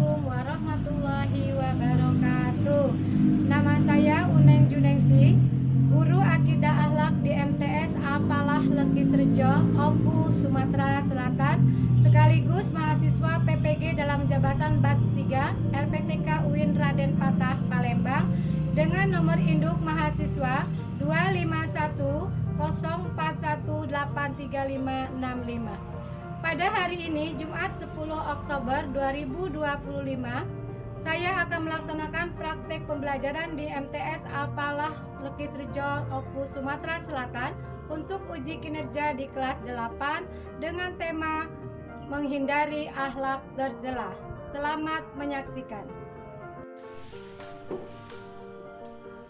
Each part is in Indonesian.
Assalamualaikum warahmatullahi wabarakatuh. Nama saya Uneng Juningsi, guru Akidah Akhlak di MTS Apalah Lekisrejo, Oku, Sumatera Selatan, sekaligus mahasiswa PPG dalam jabatan BAS 3 LPTK UIN Raden Patah, Palembang, dengan nomor induk mahasiswa 25104183565. Pada hari ini, Jumat 10 Oktober 2025, saya akan melaksanakan praktek pembelajaran di MTS Apalah Lekisrejo, Oku, Sumatera Selatan untuk uji kinerja di kelas 8 dengan tema menghindari akhlak tercela. Selamat menyaksikan.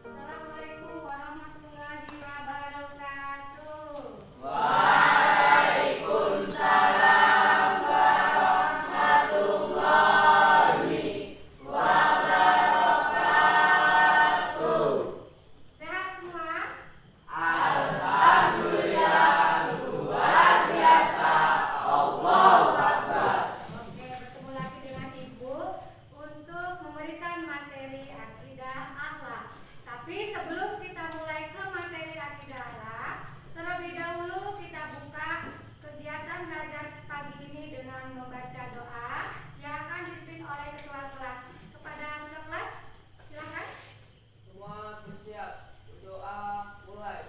Assalamualaikum warahmatullahi wabarakatuh. Sehat semua? Oke, bertemu lagi dengan Ibu untuk memberikan materi akidah akhlak. Tapi sebelum kita mulai ke materi akidah akhlak, terlebih dahulu kita buka kegiatan belajar pagi ini dengan membaca doa yang akan dipimpin oleh ketua kelas. Kepada ketua kelas, silakan. Semua bersiap, berdoa, mulai.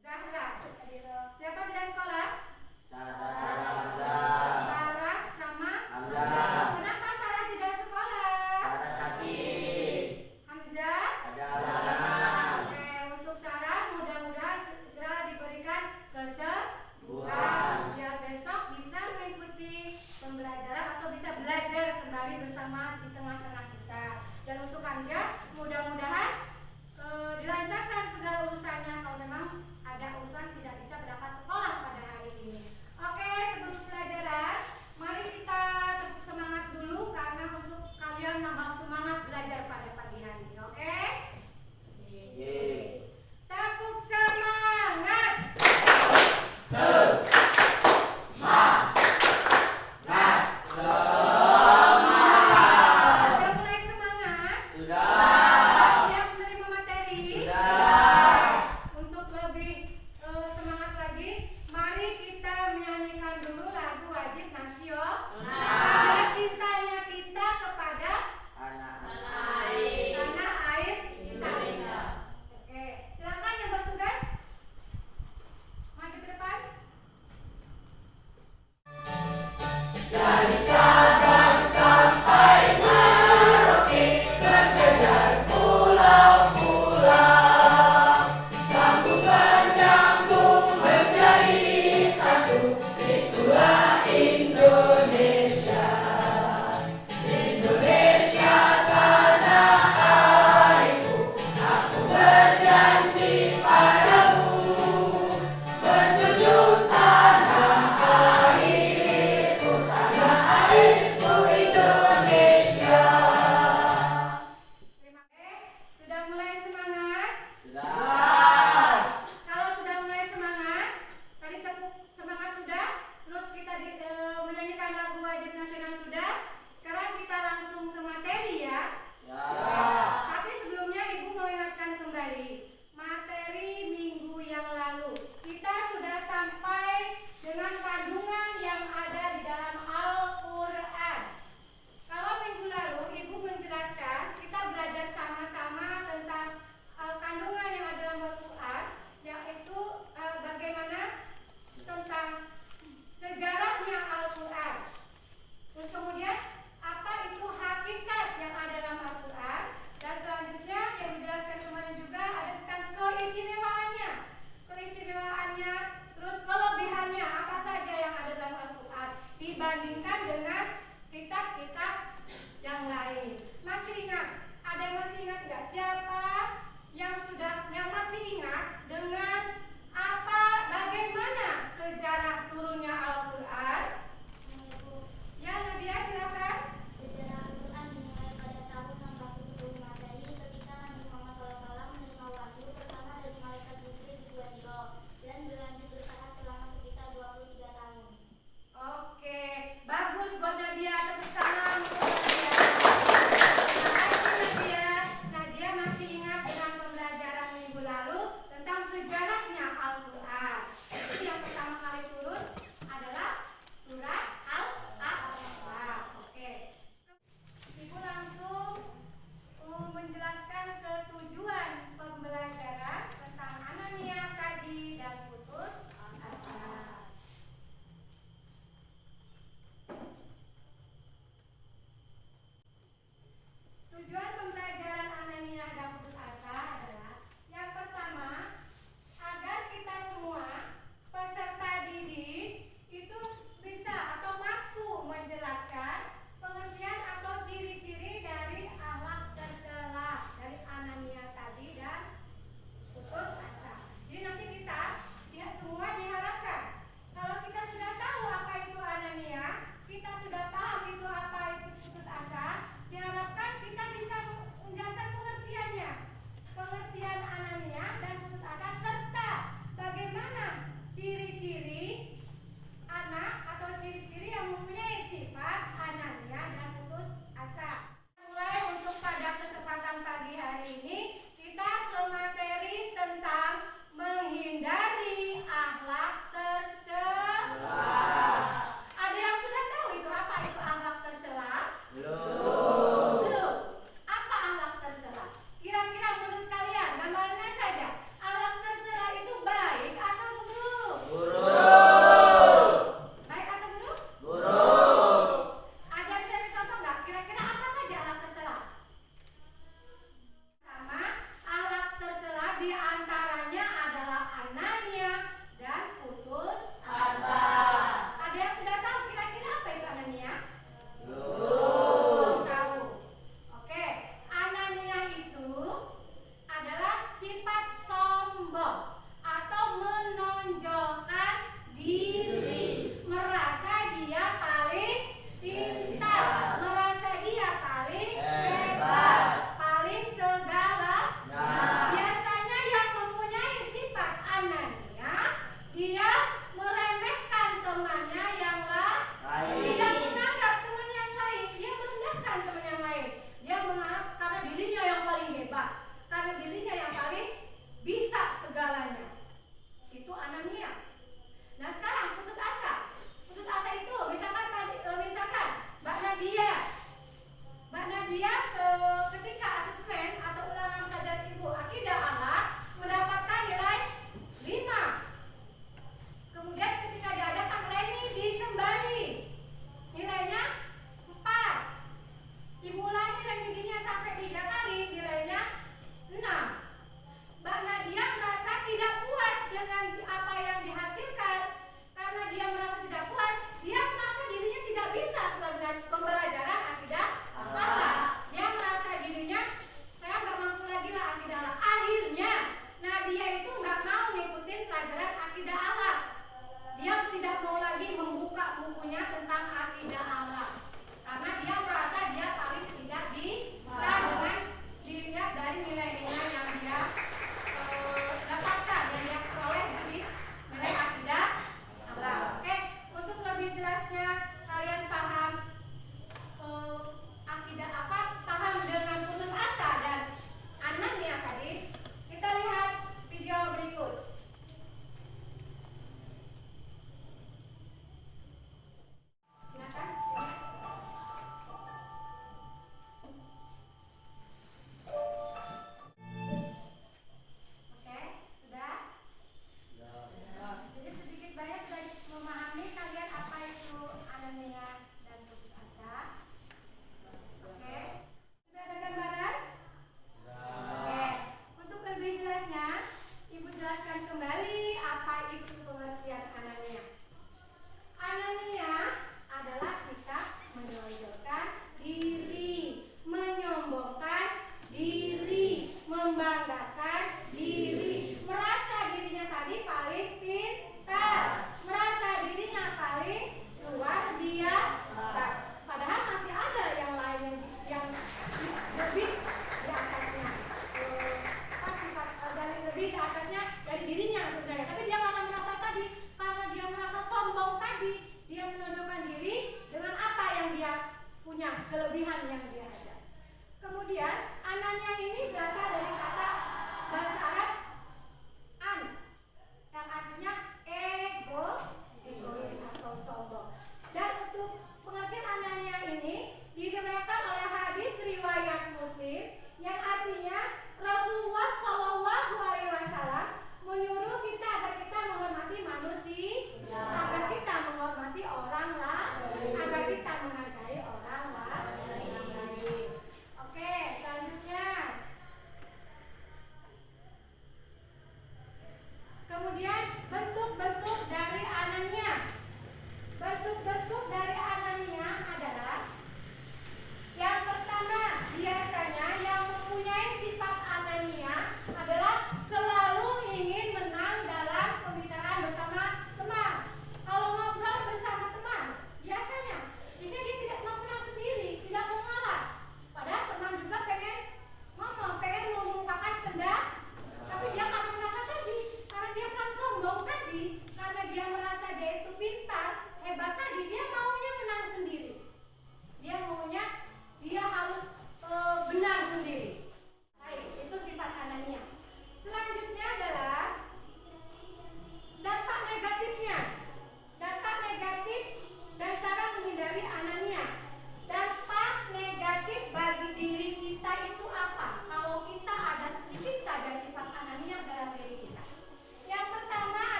Zahra. Siapa tidak sekolah? Sarah sama Hamzah. Kenapa Sarah tidak sekolah? Hamzah? Oke, untuk Sarah mudah-mudahan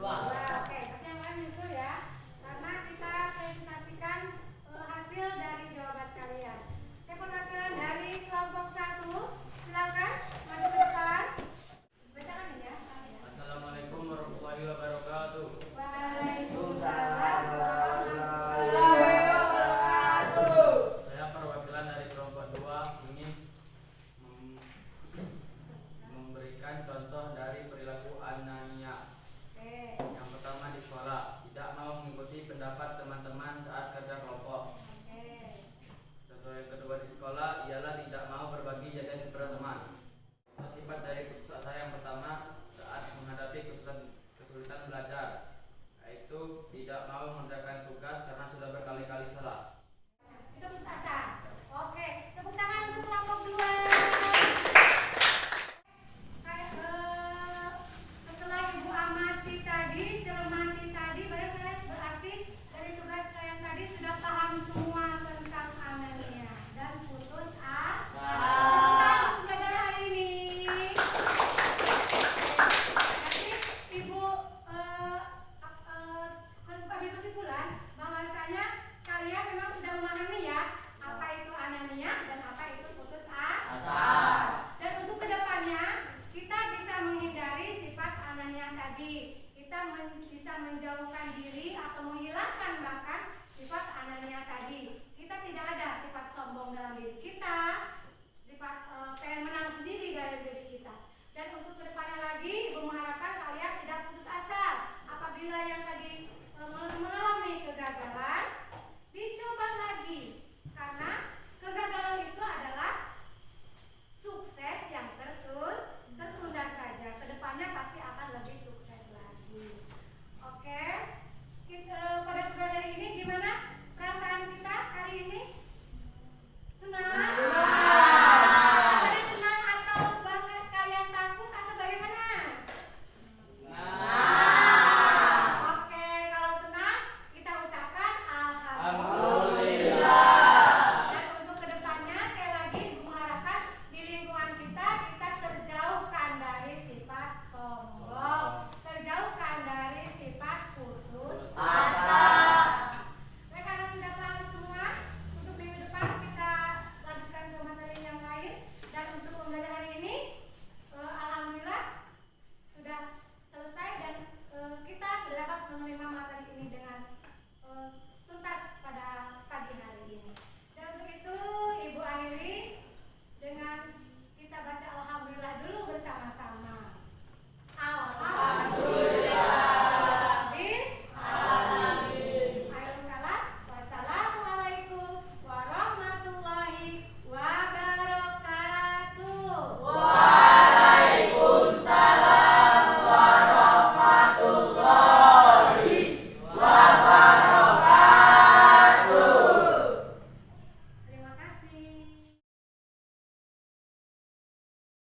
Oke, berarti yang lain nyusul ya. Karena kita presentasikan hasil dari jawaban kalian. Oke, perwakilan dari kelompok 1, silakan maju ke depan. Bacakan ini ya. Assalamualaikum warahmatullahi wabarakatuh. Waalaikumsalam warahmatullahi wabarakatuh. Saya perwakilan dari kelompok 2 ingin memberikan contoh dari perilaku Anania. Oke. Yang pertama di sekolah, tidak mau mengikuti pendapat teman-teman saat kerja kelompok. Oke. Contoh yang kedua di sekolah ialah tidak mau berbagi jajan kepada teman. Sifat dari putra saya yang pertama saat menghadapi kesulitan belajar, yaitu tidak mau mengerjakan tugas karena sudah berkali-kali salah. Itu putasan. Oke, tepuk tangan untuk kelompok 2. Setelah Ibu amati tadi, cermati tadi, berarti dari tugas kalian tadi sudah paham semua tentang Anania dan putus asa. Tepuk tangan untuk pelajaran hari ini. Jadi Ibu ambil kesimpulan bahwasanya kalian memang sudah memahami ya apa itu Anania dan apa itu putus asa. Dan untuk kedepannya kita bisa menghindari sifat Anania tadi. Kita bisa menjauhkan diri atau menghilangkan bahkan sifat Anania tadi. Kita tidak ada sifat sombong dalam diri kita.